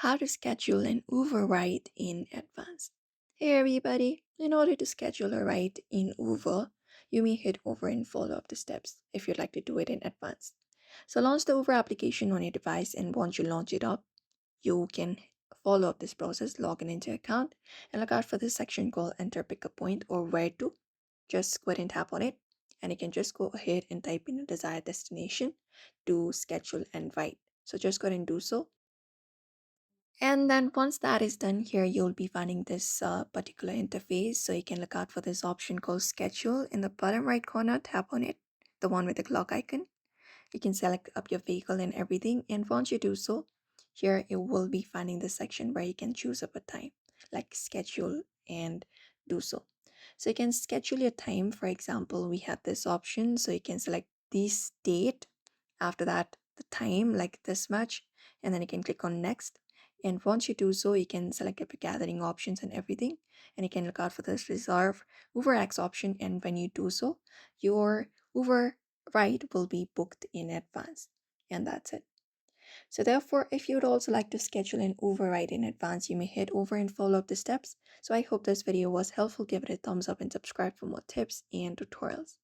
how to schedule an Uber ride in advance. Hey everybody, in order to schedule a ride in Uber, you may head over and follow up the steps if you'd like to do it in advance. So launch the Uber application on your device, and once you launch it up, you can follow up this process, log in into your account, and look out for this section called enter pickup point or where to. Just go ahead and tap on it, and you can just go ahead and type in a desired destination to schedule and ride. So just go ahead and do so. And then once that is done, here you'll be finding this particular interface. So you can look out for this option called schedule in the bottom right corner. Tap on it, the one with the clock icon. You can select up your vehicle and everything. And once you do so, here it will be finding the section where you can choose up a time, like schedule and do so. So you can schedule your time. For example, we have this option. So you can select this date, after that, the time, like this much, and then you can click on next. And once you do so, you can select up your gathering options and everything. And you can look out for this reserve UberX option. And when you do so, your Uber ride will be booked in advance. And that's it. So therefore, if you'd also like to schedule an Uber ride in advance, you may head over and follow up the steps. So I hope this video was helpful. Give it a thumbs up and subscribe for more tips and tutorials.